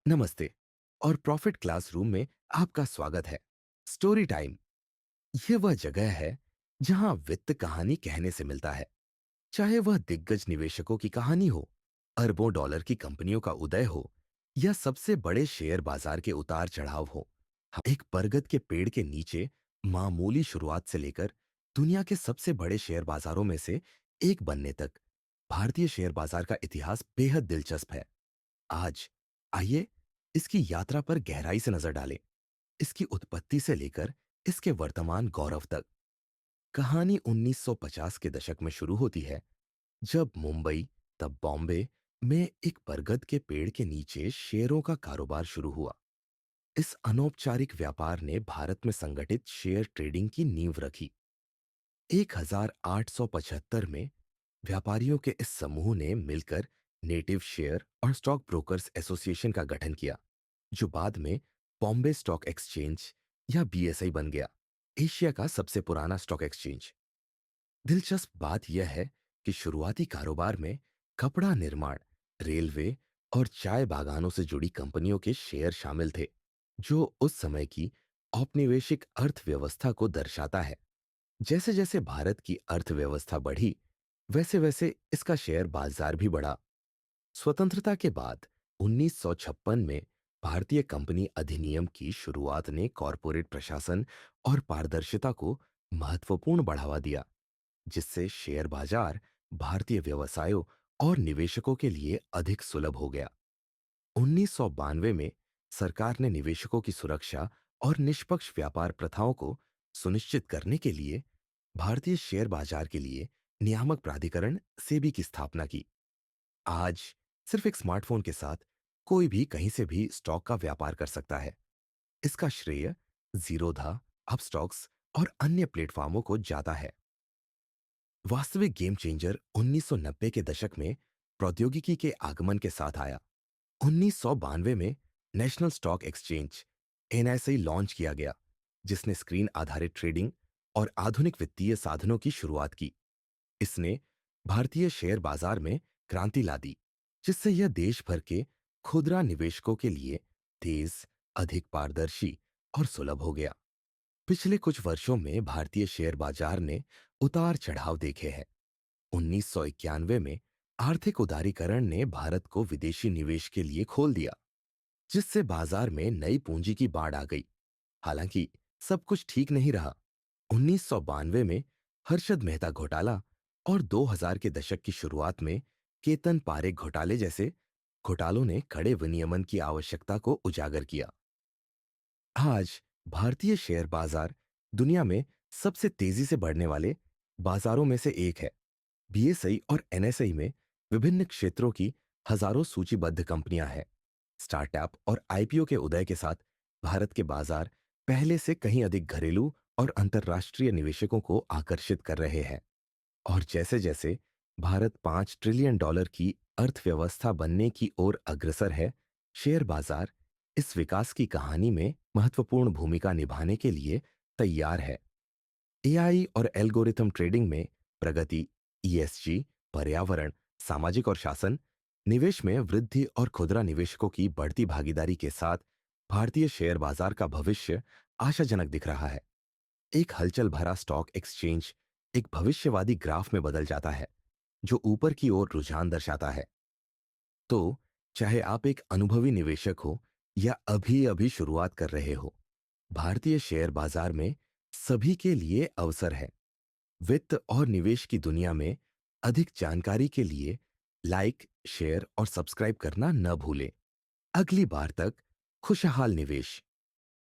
नमस्ते और profit classroom में आपका स्वागत है। स्टोरी टाइम ये वह जगह है जहां वित्त कहानी कहने से मिलता है। चाहे वह दिग्गज निवेशकों की कहानी हो, अरबों डॉलर की कंपनियों का उदय हो, या सबसे बड़े शेयर बाजार के उतार चढ़ाव हो। एक बरगद के पेड़ के नीचे मामूली शुरुआत से लेकर दुनिया के सबसे बड़े शेयर बाजारों में से एक बनने तक भारतीय शेयर बाजार का इतिहास बेहद दिलचस्प है। आज आइए इसकी यात्रा पर गहराई से नजर डालें, इसकी उत्पत्ति से लेकर इसके वर्तमान गौरव तक। कहानी 1950 के दशक में शुरू होती है, जब मुंबई, तब बॉम्बे में एक बरगद के पेड़ के नीचे शेयरों का कारोबार शुरू हुआ। इस अनौपचारिक व्यापार ने भारत में संगठित शेयर ट्रेडिंग की नींव रखी। 1875 में व्यापारियों के इस समूह ने मिलकर नेटिव शेयर और स्टॉक ब्रोकर्स एसोसिएशन का गठन किया, जो बाद में बॉम्बे स्टॉक एक्सचेंज या बीएसई बन गया, एशिया का सबसे पुराना स्टॉक एक्सचेंज। दिलचस्प बात यह है कि शुरुआती कारोबार में कपड़ा निर्माण, रेलवे और चाय बागानों से जुड़ी कंपनियों के शेयर शामिल थे, जो उस समय की औपनिवेशिक अर्थव्यवस्था को दर्शाता है। जैसे जैसे भारत की अर्थव्यवस्था बढ़ी, वैसे वैसे इसका शेयर बाजार भी बढ़ा। स्वतंत्रता के बाद 1956 में भारतीय कंपनी अधिनियम की शुरुआत ने कॉरपोरेट प्रशासन और पारदर्शिता को महत्वपूर्ण बढ़ावा दिया, जिससे शेयर बाजार भारतीय व्यवसायों और निवेशकों के लिए अधिक सुलभ हो गया। 1992 में सरकार ने निवेशकों की सुरक्षा और निष्पक्ष व्यापार प्रथाओं को सुनिश्चित करने के लिए भारतीय शेयर बाजार के लिए नियामक प्राधिकरण सेबी की स्थापना की। आज सिर्फ एक स्मार्टफोन के साथ कोई भी कहीं से भी स्टॉक का व्यापार कर सकता है। इसका श्रेय जीरोधा, अपस्टॉक्स और अन्य प्लेटफॉर्मों को जाता है। वास्तविक गेम चेंजर 1990 के दशक में प्रौद्योगिकी के आगमन के साथ आया। 1992 में national stock exchange NSE launch किया गया, जिसने स्क्रीन आधारित ट्रेडिंग और आधुनिक वित्तीय साधनों की शुरुआत की। इसने भारतीय शेयर बाजार में क्रांति ला दी, जिससे यह देश भर के खुदरा निवेशकों के लिए तेज, अधिक पारदर्शी और सुलभ हो गया। पिछले कुछ वर्षों में भारतीय शेयर बाजार ने उतार चढ़ाव देखे हैं। 1991 में आर्थिक उदारीकरण ने भारत को विदेशी निवेश के लिए खोल दिया, जिससे बाजार में नई पूंजी की बाढ़ आ गई। हालांकि सब कुछ ठीक नहीं रहा। 1992 में हर्षद मेहता घोटाला और 2000 के दशक की शुरुआत में केतन पारेख घोटाले जैसे घोटालों ने कड़े विनियमन की आवश्यकता को उजागर किया। आज भारतीय शेयर बाजार दुनिया में सबसे तेजी से बढ़ने वाले बाजारों में से एक है। बीएसई और एनएसई में विभिन्न क्षेत्रों की हजारों सूचीबद्ध कंपनियां हैं। स्टार्टअप और आईपीओ के उदय के साथ भारत के बाजार पहले से कहीं अधिक घरेलू और अंतर्राष्ट्रीय निवेशकों को आकर्षित कर रहे हैं। और जैसे जैसे भारत $5 ट्रिलियन की अर्थव्यवस्था बनने की ओर अग्रसर है, शेयर बाजार इस विकास की कहानी में महत्वपूर्ण भूमिका निभाने के लिए तैयार है। एआई और एल्गोरिथम ट्रेडिंग में प्रगति, ईएसजी, पर्यावरण, सामाजिक और शासन, निवेश में वृद्धि और खुदरा निवेशकों की बढ़ती भागीदारी के साथ भारतीय शेयर बाजार का भविष्य आशाजनक दिख रहा है। एक हलचल भरा स्टॉक एक्सचेंज एक भविष्यवादी ग्राफ में बदल जाता है, जो ऊपर की ओर रुझान दर्शाता है। तो चाहे आप एक अनुभवी निवेशक हो या अभी अभी शुरुआत कर रहे हो, भारतीय शेयर बाजार में सभी के लिए अवसर है। वित्त और निवेश की दुनिया में अधिक जानकारी के लिए लाइक, शेयर और सब्सक्राइब करना न भूलें। अगली बार तक खुशहाल निवेश।